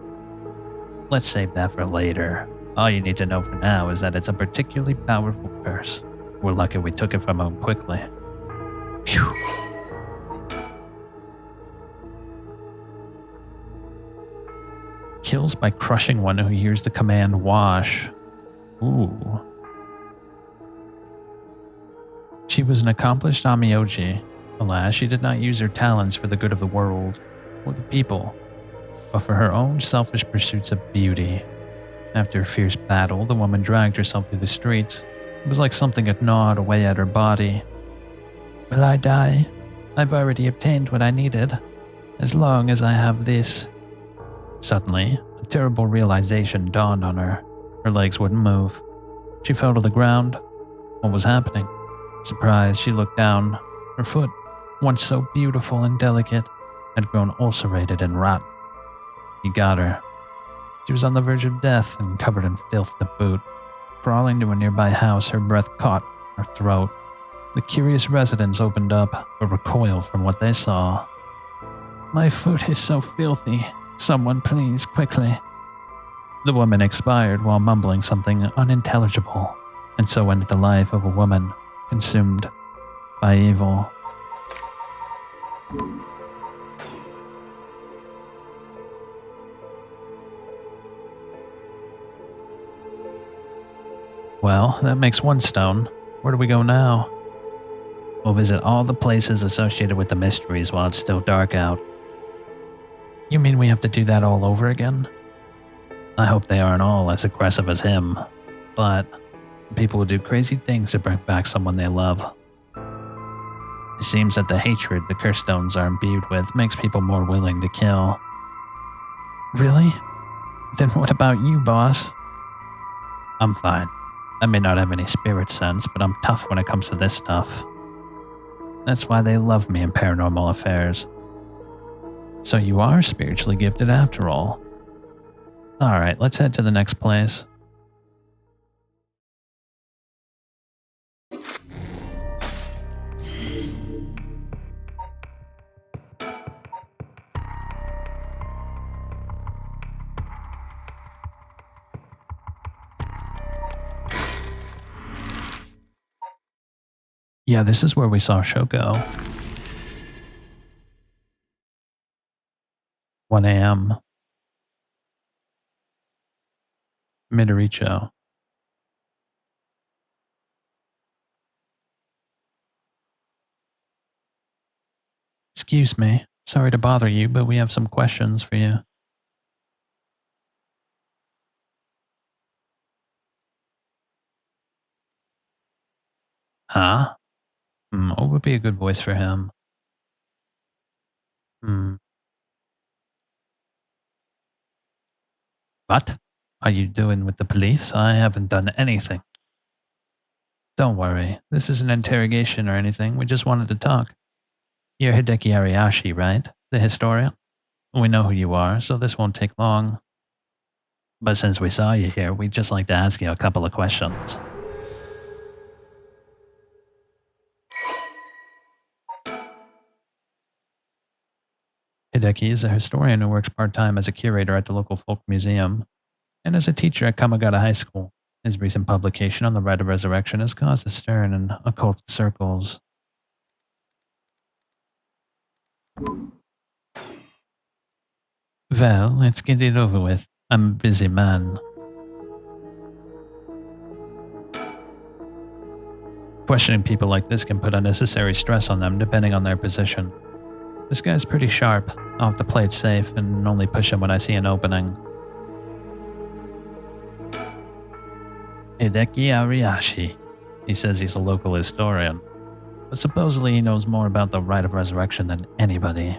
Let's save that for later. All you need to know for now is that it's a particularly powerful curse. We're lucky we took it from him quickly. Phew. Kills by crushing one who hears the command wash. Ooh. She was an accomplished Amioji. Alas, she did not use her talents for the good of the world or the people, but for her own selfish pursuits of beauty. After a fierce battle, the woman dragged herself through the streets. It was like something had gnawed away at her body. Will I die? I've already obtained what I needed. As long as I have this. Suddenly, a terrible realization dawned on her. Her legs wouldn't move. She fell to the ground. What was happening? Surprised, she looked down. Her foot, once so beautiful and delicate, had grown ulcerated and rotten. He got her. She was on the verge of death and covered in filth to boot. Crawling to a nearby house, her breath caught her throat. The curious residents opened up, but recoiled from what they saw. My foot is so filthy. Someone please, quickly. The woman expired while mumbling something unintelligible, and so ended the life of a woman consumed by evil. Well, that makes one stone. Where do we go now? We'll visit all the places associated with the mysteries while it's still dark out. You mean we have to do that all over again? I hope they aren't all as aggressive as him, but people will do crazy things to bring back someone they love. It seems that the hatred the curse stones are imbued with makes people more willing to kill. Really? Then what about you, boss? I'm fine. I may not have any spirit sense, but I'm tough when it comes to this stuff. That's why they love me in paranormal affairs. So you are spiritually gifted after all. Alright, let's head to the next place. Yeah, this is where we saw Shoko. 1 a.m. Midoricho. Excuse me. Sorry to bother you, but we have some questions for you. Huh? What would be a good voice for him? What are you doing with the police? I haven't done anything. Don't worry. This isn't an interrogation or anything. We just wanted to talk. You're Hideki Ariashi, right? The historian? We know who you are, so this won't take long. But since we saw you here, we'd just like to ask you a couple of questions. Hideki is a historian who works part-time as a curator at the local folk museum and as a teacher at Kamagata High School. His recent publication on the Rite of Resurrection has caused a stir in occult circles. Well, let's get it over with. I'm a busy man. Questioning people like this can put unnecessary stress on them depending on their position. This guy's pretty sharp. I'll have to play it safe and only push him when I see an opening. Hideki Ariashi. He says he's a local historian, but supposedly he knows more about the Rite of Resurrection than anybody.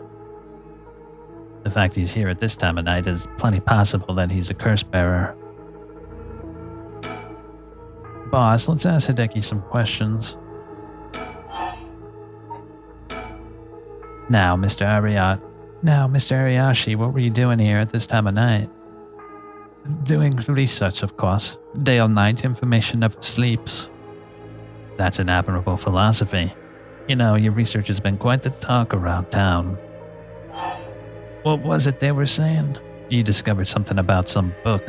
The fact he's here at this time of night is plenty possible that he's a curse bearer. Boss, let's ask Hideki some questions. Now, Mr. Ariashi, what were you doing here at this time of night? Doing research, of course. Day or night, information never sleeps. That's an admirable philosophy. You know, your research has been quite the talk around town. What was it they were saying? You discovered something about some book.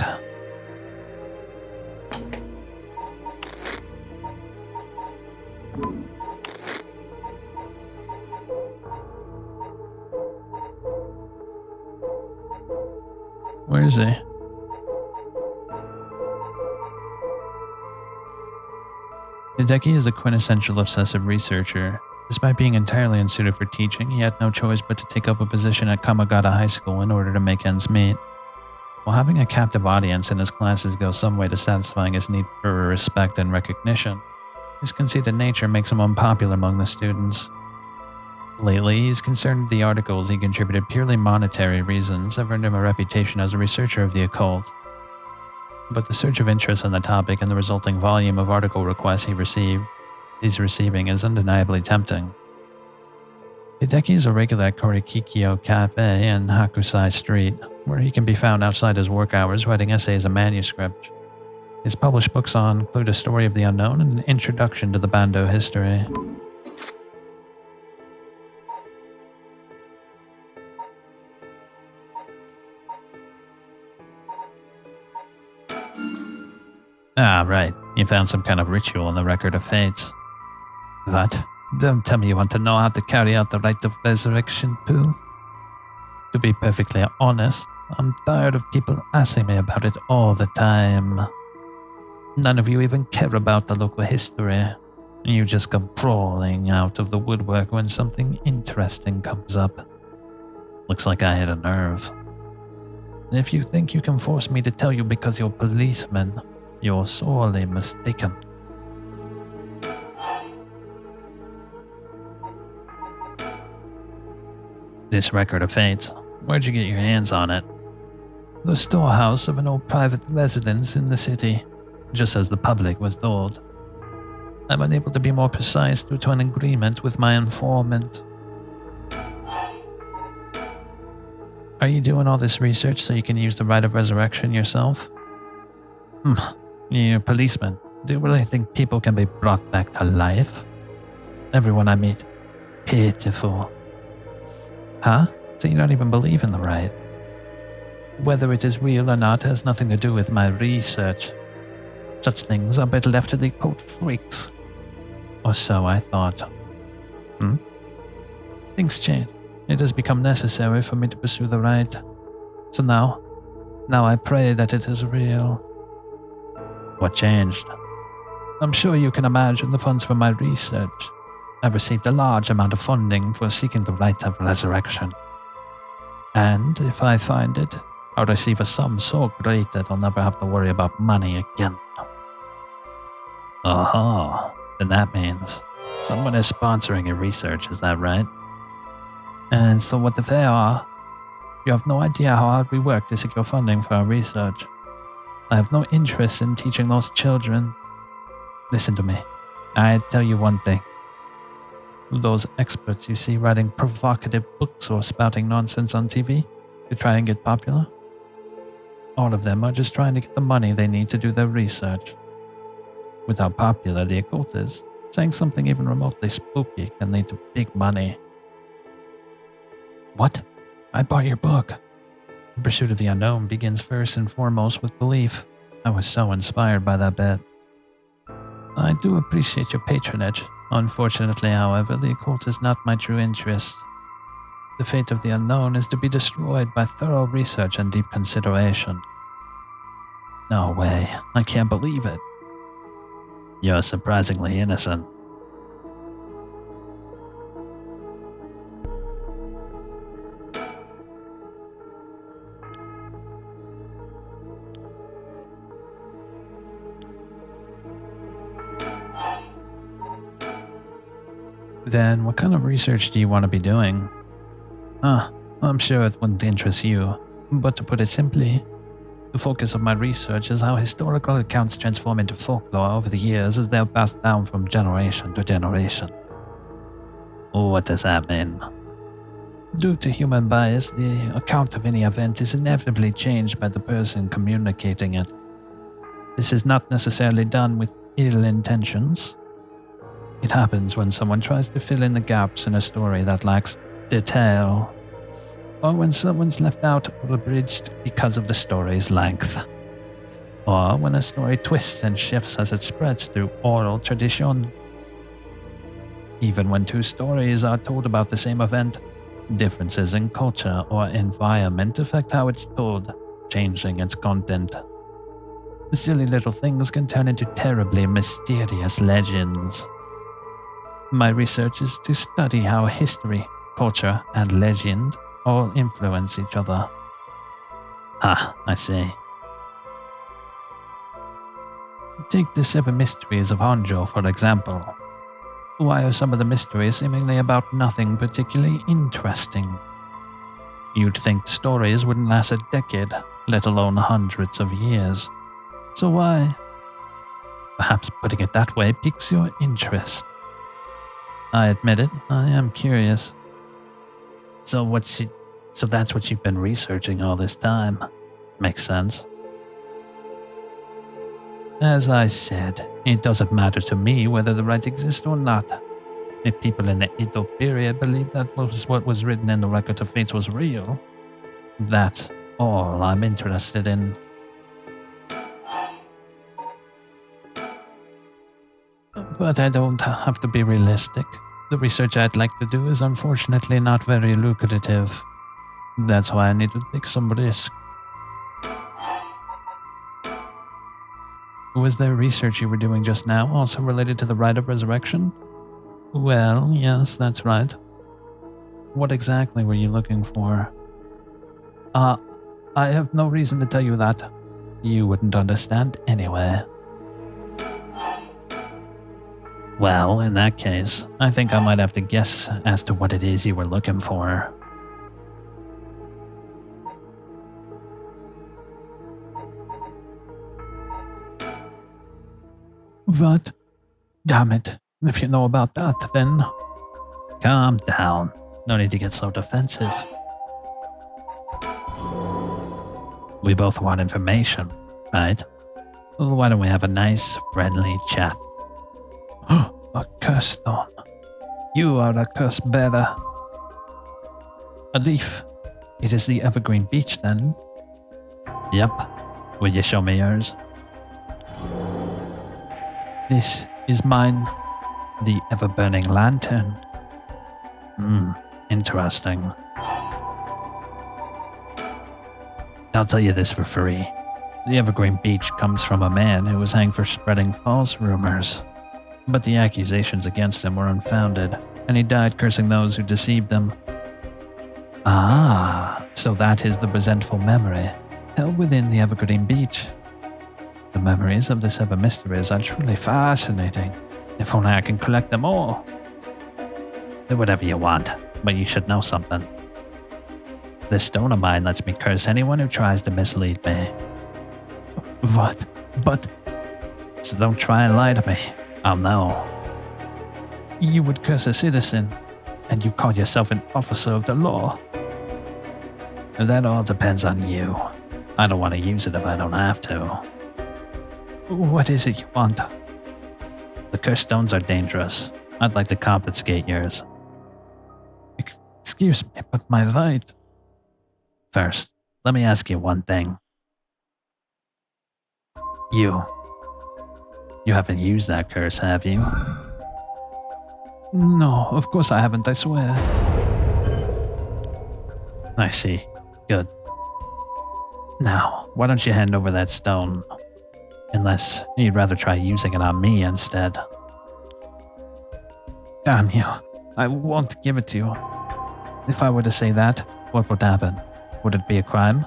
Where is he? Hideki is a quintessential obsessive researcher. Despite being entirely unsuited for teaching, he had no choice but to take up a position at Kamagata High School in order to make ends meet. While having a captive audience in his classes goes some way to satisfying his need for respect and recognition, his conceited nature makes him unpopular among the students. Lately, he's concerned the articles he contributed purely monetary reasons have earned him a reputation as a researcher of the occult. But the surge of interest in the topic and the resulting volume of article requests he's receiving is undeniably tempting. Hideki is a regular at Korikikyo Cafe in Hakusai Street, where he can be found outside his work hours writing essays and manuscript. His published books include A Story of the Unknown and an introduction to the Bando history. Ah, right. You found some kind of ritual in the Record of Fates. What? Don't tell me you want to know how to carry out the Rite of Resurrection, Pooh. To be perfectly honest, I'm tired of people asking me about it all the time. None of you even care about the local history. You just come crawling out of the woodwork when something interesting comes up. Looks like I hit a nerve. If you think you can force me to tell you because you're policemen, you're sorely mistaken. This record of fates, where'd you get your hands on it? The storehouse of an old private residence in the city, just as the public was told. I'm unable to be more precise due to an agreement with my informant. Are you doing all this research so you can use the right of resurrection yourself? You policemen, do you really think people can be brought back to life? Everyone I meet, pitiful. Huh? So you don't even believe in the right? Whether it is real or not has nothing to do with my research. Such things are better left to the occult freaks. Or so I thought. Things change. It has become necessary for me to pursue the right. So now I pray that it is real. What changed? I'm sure you can imagine the funds for my research. I've received a large amount of funding for seeking the right of resurrection. And if I find it, I'll receive a sum so great that I'll never have to worry about money again. Aha, then that means someone is sponsoring your research, is that right? And so what the they are, you have no idea how hard we work to secure funding for our research. I have no interest in teaching those children. Listen to me, I tell you one thing. Those experts you see writing provocative books or spouting nonsense on TV to try and get popular, all of them are just trying to get the money they need to do their research. With how popular the occult is, saying something even remotely spooky can lead to big money. What? I bought your book. The pursuit of the unknown begins first and foremost with belief. I was so inspired by that bit. I do appreciate your patronage. Unfortunately, however, the occult is not my true interest. The fate of the unknown is to be destroyed by thorough research and deep consideration. No way, I can't believe it. You're surprisingly innocent. Then what kind of research do you want to be doing? I'm sure it wouldn't interest you, but to put it simply, the focus of my research is how historical accounts transform into folklore over the years as they are passed down from generation to generation. What does that mean? Due to human bias, the account of any event is inevitably changed by the person communicating it. This is not necessarily done with ill intentions. It happens when someone tries to fill in the gaps in a story that lacks detail, or when someone's left out or abridged because of the story's length, or when a story twists and shifts as it spreads through oral tradition. Even when two stories are told about the same event, differences in culture or environment affect how it's told, changing its content. The silly little things can turn into terribly mysterious legends. My research is to study how history, culture, and legend all influence each other. I see. Take the 7 mysteries of Hanzhou, for example. Why are some of the mysteries seemingly about nothing particularly interesting? You'd think stories wouldn't last a decade, let alone hundreds of years. So why? Perhaps putting it that way piques your interest. I admit it, I am curious. So that's what you've been researching all this time. Makes sense. As I said, it doesn't matter to me whether the right exists or not. If people in the Edo period believe that what was written in the Record of Fates was real, that's all I'm interested in. But I don't have to be realistic. The research I'd like to do is unfortunately not very lucrative. That's why I need to take some risk. Was there research you were doing just now also related to the rite of resurrection? Well, yes, that's right. What exactly were you looking for? I have no reason to tell you that. You wouldn't understand anyway. Well, in that case, I think I might have to guess as to what it is you were looking for. What? Damn it. If you know about that, then... Calm down. No need to get so defensive. We both want information, right? Well, why don't we have a nice, friendly chat? A curse stone. You are a curse bearer. A leaf. It is the evergreen beech, then? Yep. Will you show me yours? This is mine. The ever-burning lantern. Interesting. I'll tell you this for free. The evergreen beech comes from a man who was hanged for spreading false rumors. But the accusations against him were unfounded, and he died cursing those who deceived him. Ah, so that is the resentful memory, held within the evergreen beech. The memories of the seven mysteries are truly fascinating. If only I can collect them all. Do whatever you want, but you should know something. This stone of mine lets me curse anyone who tries to mislead me. What? But... So don't try and lie to me. I'll know. You would curse a citizen, and you call yourself an officer of the law. That all depends on you. I don't want to use it if I don't have to. What is it you want? The cursed stones are dangerous. I'd like to confiscate yours. Excuse me, but my right... First, let me ask you one thing. You haven't used that curse, have you? No, of course I haven't, I swear. I see. Good. Now, why don't you hand over that stone? Unless you'd rather try using it on me instead. Damn you. I won't give it to you. If I were to say that, what would happen? Would it be a crime?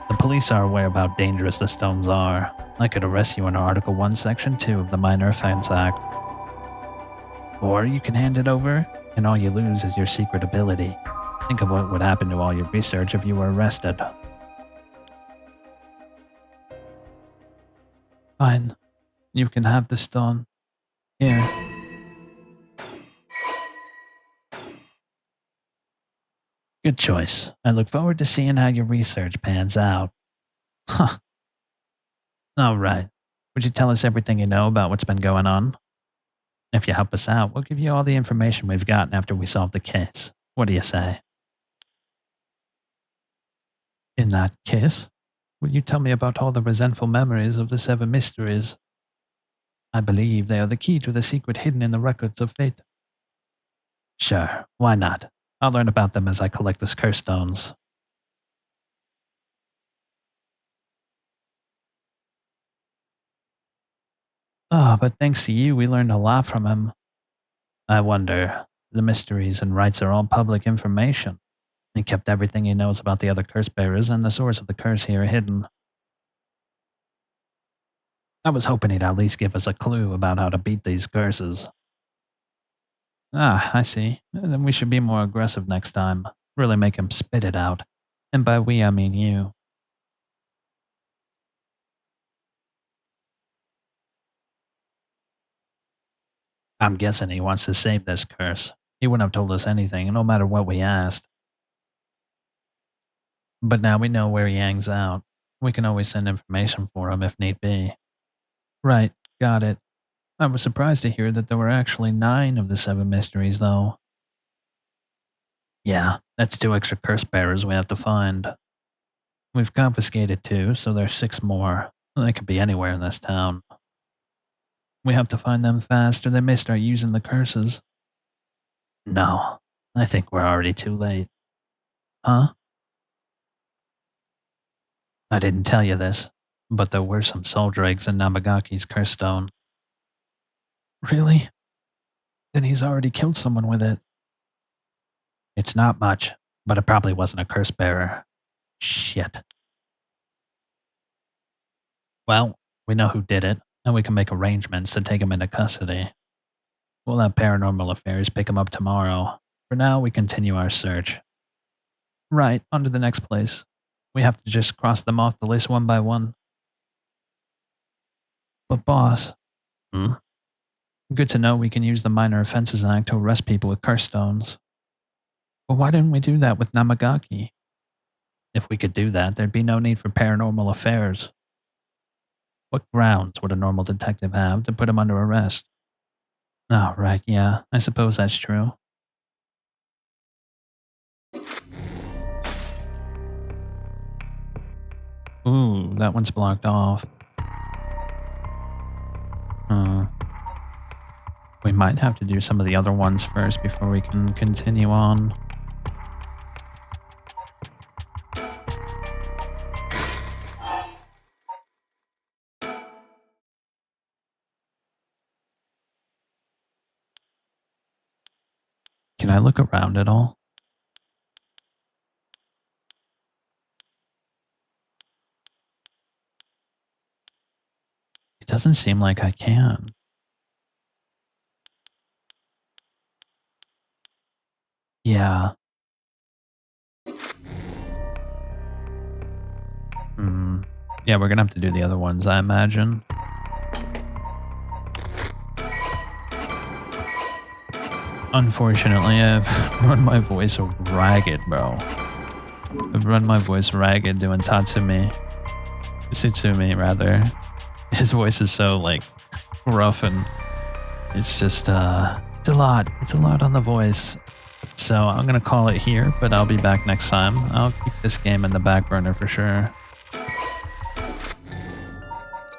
The police are aware of how dangerous the stones are. I could arrest you under Article 1, Section 2 of the Minor Offense Act. Or you can hand it over, and all you lose is your secret ability. Think of what would happen to all your research if you were arrested. Fine. You can have the stone. Here. Good choice. I look forward to seeing how your research pans out. Huh. All right. Would you tell us everything you know about what's been going on? If you help us out, we'll give you all the information we've gotten after we solve the case. What do you say? In that case, will you tell me about all the resentful memories of the seven mysteries? I believe they are the key to the secret hidden in the records of fate. Sure, why not? I'll learn about them as I collect the curse stones. But thanks to you, we learned a lot from him. I wonder, the mysteries and rites are all public information. He kept everything he knows about the other curse bearers and the source of the curse here hidden. I was hoping he'd at least give us a clue about how to beat these curses. I see. Then we should be more aggressive next time. Really make him spit it out. And by we, I mean you. I'm guessing he wants to save this curse. He wouldn't have told us anything, no matter what we asked. But now we know where he hangs out. We can always send information for him if need be. Right, got it. I was surprised to hear that there were actually 9 of the 7 mysteries, though. Yeah, that's 2 extra curse bearers we have to find. We've confiscated 2, so there's 6 more. They could be anywhere in this town. We have to find them fast or they may start using the curses. No, I think we're already too late. Huh? I didn't tell you this, but there were some soul dregs in Namagaki's curse stone. Really? Then he's already killed someone with it. It's not much, but it probably wasn't a curse bearer. Shit. Well, we know who did it, and we can make arrangements to take him into custody. We'll have paranormal affairs pick him up tomorrow. For now, we continue our search. Right, on to the next place. We have to just cross them off the list one by one. But boss, good to know we can use the Minor Offenses Act to arrest people with curse stones. But why didn't we do that with Namagaki? If we could do that, there'd be no need for paranormal affairs. What grounds would a normal detective have to put him under arrest? Oh, right, yeah, I suppose that's true. Ooh, that one's blocked off. We might have to do some of the other ones first before we can continue on. Can I look around at all? It doesn't seem like I can. Yeah. Yeah, we're gonna have to do the other ones, I imagine. Unfortunately, I've run my voice ragged, bro. I've run my voice ragged doing Tsutsumi, rather. His voice is so, like, rough and it's just, it's a lot. It's a lot on the voice. So I'm gonna call it here, but I'll be back next time. I'll keep this game in the back burner for sure.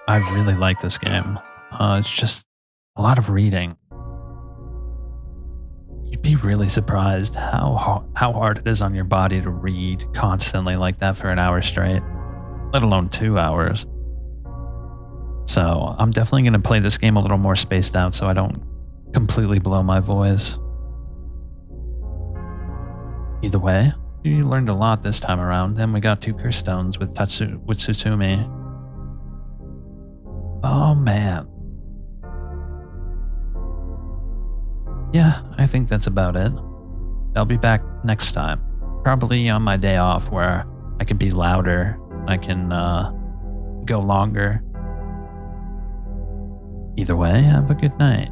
I really like this game. It's just a lot of reading. You'd be really surprised how hard it is on your body to read constantly like that for an hour straight, let alone 2 hours. So I'm definitely going to play this game a little more spaced out so I don't completely blow my voice. Either way, you learned a lot this time around, and we got 2 curse stones with Tsutsumi. Oh man. Yeah, I think that's about it. I'll be back next time. Probably on my day off where I can be louder. I can go longer. Either way, have a good night.